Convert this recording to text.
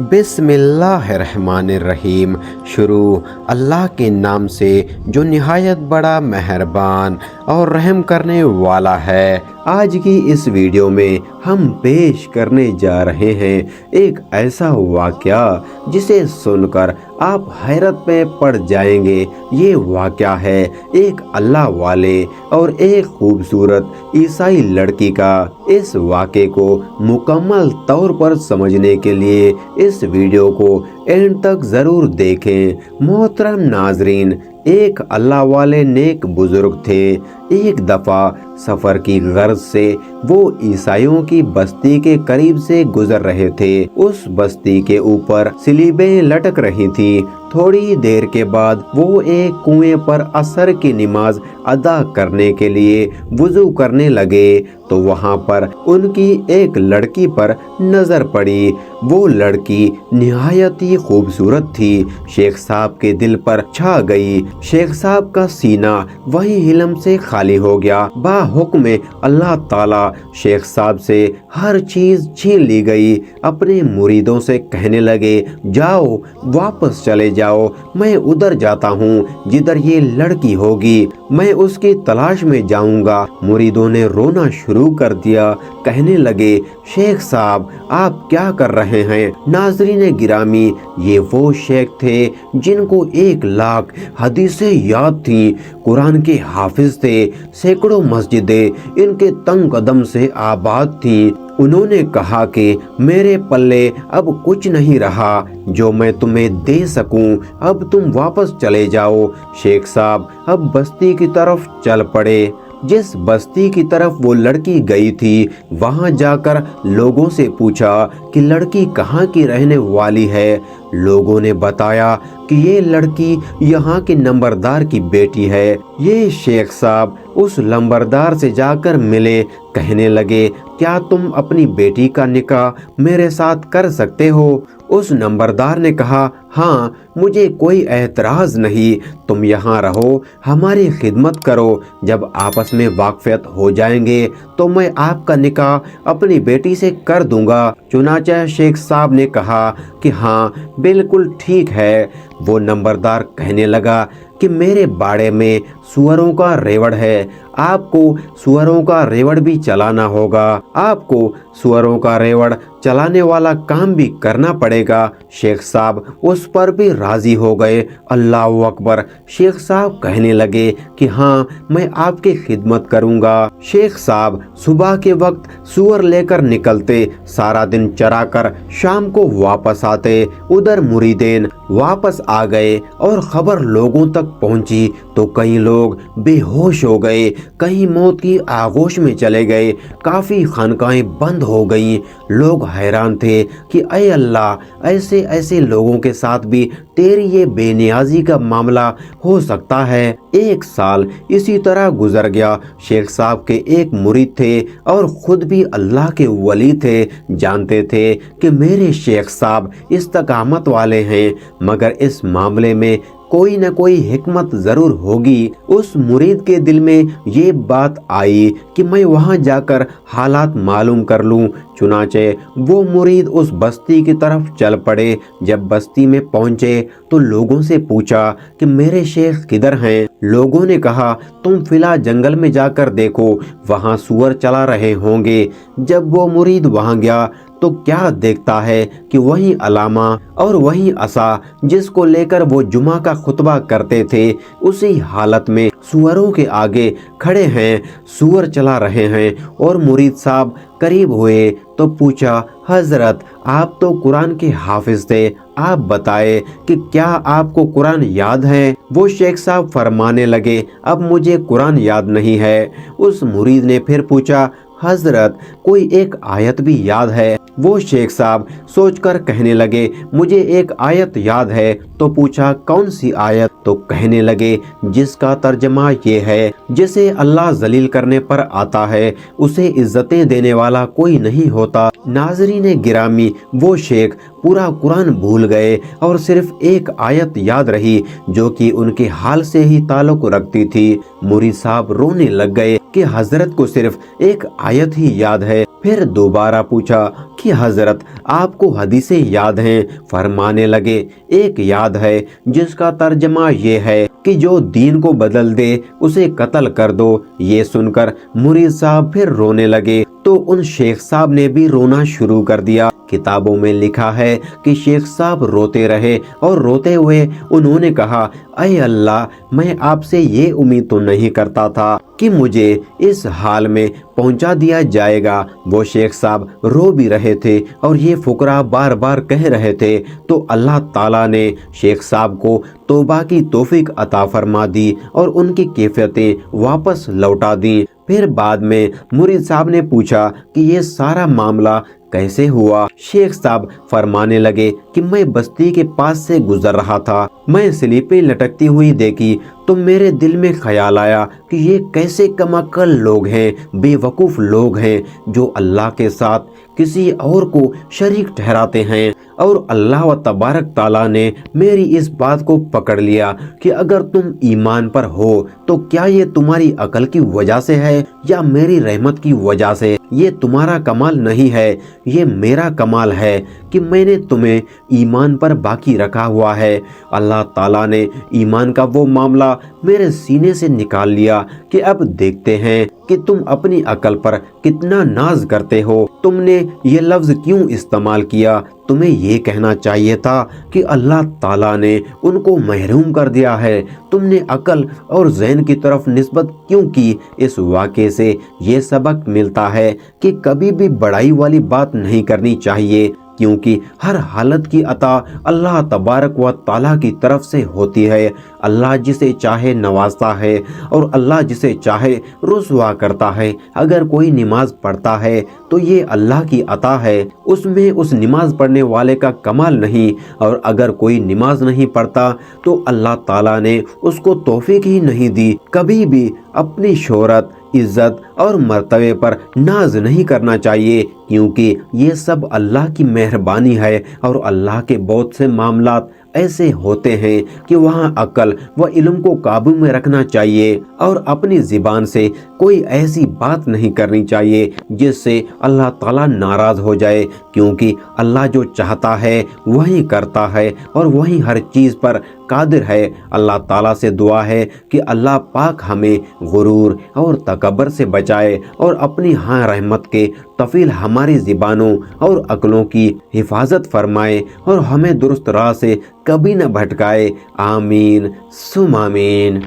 बिस्मिल्लाहिर्रहमानिर्रहीम। शुरू अल्लाह के नाम से जो निहायत बड़ा मेहरबान और रहम करने वाला है। आज की इस वीडियो में हम पेश करने जा रहे हैं एक ऐसा वाक़या जिसे सुनकर आप हैरत में पड़ जाएंगे। ये वाक़या है एक अल्लाह वाले और एक खूबसूरत ईसाई लड़की का। इस वाक़े को मुकम्मल तौर पर समझने के लिए इस वीडियो को एंड तक ज़रूर देखें। मोहतरम नाजरीन, एक अल्लाह वाले नेक बुजुर्ग थे। एक दफ़ा सफ़र की गर्ज से वो ईसाइयों की बस्ती के करीब से गुजर रहे थे। उस बस्ती के ऊपर स्लीबें लटक रही थी। थोड़ी देर के बाद वो एक कुएं पर असर की नमाज अदा करने के लिए वुज़ू करने लगे तो वहाँ पर उनकी एक लड़की पर नज़र पड़ी। वो लड़की निहायत ही खूबसूरत थी। शेख साहब के दिल पर छा गई। शेख साहब का सीना वही हिलम से खाली हो गया। बाहुक्म अल्लाह ताला शेख साहब से हर चीज छीन ली गई। अपने मुरीदों से कहने लगे, जाओ वापस चले जाओ, मैं उधर जाता हूँ जिधर ये लड़की होगी, मैं उसकी तलाश में जाऊंगा। मुरीदों ने रोना शुरू कर दिया। कहने लगे, शेख साहब आप क्या कर रहे हैं? नाज़रीन गिरामी, ये वो शेख थे जिनको 1,00,000 हदीसें याद थी, कुरान के हाफिज थे, सैकड़ों मस्जिदें इनके तंग कदम से आबाद थी। उन्होंने कहा कि मेरे पल्ले अब कुछ नहीं रहा जो मैं तुम्हें दे सकूं, अब तुम वापस चले जाओ। शेख साहब अब बस्ती की तरफ चल पड़े। जिस बस्ती की तरफ वो लड़की गई थी वहां जाकर लोगों से पूछा कि लड़की कहाँ की रहने वाली है। लोगों ने बताया कि ये लड़की यहाँ के नंबरदार की बेटी है। ये शेख साहब उस नंबरदार से जाकर मिले। कहने लगे, क्या तुम अपनी बेटी का निकाह मेरे साथ कर सकते हो? उस नंबरदार ने कहा, हाँ, मुझे कोई एतराज नहीं, तुम यहाँ रहो, हमारी खिदमत करो। जब आपस में वाकफियत हो जाएंगे तो मैं आपका निकाह अपनी बेटी से कर दूंगा। चुनांचे शेख साहब ने कहा कि हाँ बिल्कुल ठीक है। वो नंबरदार कहने लगा कि मेरे बाड़े में सुअरों का रेवड़ है, आपको सुअरों का रेवड़ भी चलाना होगा, आपको सुअरों का रेवड़ चलाने वाला काम भी करना पड़ेगा। शेख साहब उस पर भी राजी हो गए। अल्लाह अकबर। शेख साहब कहने लगे कि हाँ मैं आपकी खिदमत करूंगा। शेख साहब सुबह के वक्त सुअर लेकर निकलते, सारा दिन चरा कर शाम को वापस आते। उधर मुरीदेन वापस आ गए और खबर लोगों तक पहुंची तो कई लोग बेहोश हो गए, कहीं मौत की आगोश में चले गए, काफी खानकाएं बंद हो गईं। लोग हैरान थे कि ऐ अल्लाह, ऐसे ऐसे लोगों के साथ भी तेरी ये बेनियाजी का मामला हो सकता है। 1 साल इसी तरह गुजर गया। शेख साहब के एक मुरीद थे और खुद भी अल्लाह के वली थे। जानते थे कि मेरे शेख साहब इस्तकामत वाले हैं, मगर इस मामले में कोई न कोई हिकमत जरूर होगी। उस मुरीद के दिल में ये बात आई कि मैं वहां जाकर हालात मालूम कर लूं। चुनांचे वो मुरीद उस बस्ती की तरफ चल पड़े। जब बस्ती में पहुंचे तो लोगों से पूछा कि मेरे शेख किधर हैं? लोगों ने कहा, तुम फिलहाल जंगल में जाकर देखो, वहां सुअर चला रहे होंगे। जब वो मुरीद वहां गया तो क्या देखता है कि वही अलामा और वही असा जिसको लेकर वो जुमा का खुतबा करते थे, उसी हालत में सुअरों के आगे खड़े हैं, सुअर चला रहे हैं। और मुरीद साहब करीब हुए तो पूछा, हजरत आप तो कुरान के हाफिज थे, आप बताए कि क्या आपको कुरान याद है? वो शेख साहब फरमाने लगे, अब मुझे कुरान याद नहीं है। उस मुरीद ने फिर पूछा, हजरत कोई एक आयत भी याद है? वो शेख साहब सोचकर कहने लगे, मुझे एक आयत याद है। तो पूछा, कौन सी आयत? तो कहने लगे, जिसका तर्जमा ये है, जिसे अल्लाह जलील करने पर आता है उसे इज्जतें देने वाला कोई नहीं होता। नाज़रीन गिरामी, वो शेख पूरा कुरान भूल गए और सिर्फ एक आयत याद रही जो कि उनके हाल से ही ताल्लुक रखती थी। मुरीद साहब रोने लग गए कि हजरत को सिर्फ एक आयत ही याद है। फिर दोबारा पूछा कि हजरत आपको हदीसें याद हैं? फरमाने लगे एक याद है जिसका तर्जमा ये है कि जो दीन को बदल दे उसे कत्ल कर दो। ये सुनकर मुरीद साहब फिर रोने लगे तो उन शेख साहब ने भी रोना शुरू कर दिया। किताबों में लिखा है कि शेख साहब रोते रहे और रोते हुए उन्होंने कहा, अय अल्लाह, मैं आपसे ये उम्मीद तो नहीं करता था कि मुझे इस हाल में पहुंचा दिया जाएगा। वो शेख साहब रो भी रहे थे और ये फुकरा बार बार कह रहे थे, तो अल्लाह ताला ने शेख साहब को तौबा की तौफीक अता फरमा दी और उनकी कैफियतें वापस लौटा दी। फिर बाद में मुरीद साहब ने पूछा कि ये सारा मामला कैसे हुआ? शेख साहब फरमाने लगे कि मैं बस्ती के पास से गुजर रहा था, मैं स्लीपें लटकती हुई देखी तो मेरे दिल में ख्याल आया कि ये कैसे कमअक्ल लोग हैं, बेवकूफ़ लोग हैं जो अल्लाह के साथ किसी और को शरीक ठहराते हैं। और अल्लाह व तबारक ताला ने मेरी इस बात को पकड़ लिया कि अगर तुम ईमान पर हो तो क्या ये तुम्हारी अकल की वजह से है या मेरी रहमत की वजह से? ये तुम्हारा कमाल नहीं है, ये मेरा कमाल है कि मैंने तुम्हें ईमान पर बाकी रखा हुआ है। अल्लाह ताला ने ईमान का वो मामला मेरे सीने से निकाल लिया कि अब देखते हैं कि तुम अपनी अकल पर कितना नाज करते हो। तुमने ये लफ्ज़ क्यों इस्तेमाल किया? तुम्हें ये कहना चाहिए था कि अल्लाह ताला ने उनको महरूम कर दिया है। तुमने अकल और ज़हन की तरफ निस्बत क्यों की? इस वाक़े से ये सबक मिलता है कि कभी भी बड़ाई वाली बात नहीं करनी चाहिए, क्योंकि हर हालत की अता अल्लाह तबारक व ताला की तरफ से होती है। अल्लाह जिसे चाहे नवाजता है और अल्लाह जिसे चाहे रुसवा करता है। अगर कोई नमाज पढ़ता है तो ये अल्लाह की अता है, उसमें उस नमाज पढ़ने वाले का कमाल नहीं। और अगर कोई नमाज नहीं पढ़ता तो अल्लाह ताला ने उसको तौफीक ही नहीं दी। कभी भी अपनी शोहरत, इज्जत और मर्तबे पर नाज नहीं करना चाहिए, क्योंकि ये सब अल्लाह की मेहरबानी है और अल्लाह के बहुत से मामलात ऐसे होते हैं कि वहाँ अकल व इल्म को काबू में रखना चाहिए और अपनी ज़िबान से कोई ऐसी बात नहीं करनी चाहिए जिससे अल्लाह ताला नाराज़ हो जाए, क्योंकि अल्लाह जो चाहता है वही करता है और वही हर चीज़ पर कादिर है। अल्लाह ताला से दुआ है कि अल्लाह पाक हमें गुरूर और तकब्बर से बचाए और अपनी हाँ रहमत के तफील हमारी ज़िबानों और अक्लों की हिफाजत फरमाए और हमें दुरुस्त राह से कभी न भटकाए। आमीन सुम आमीन।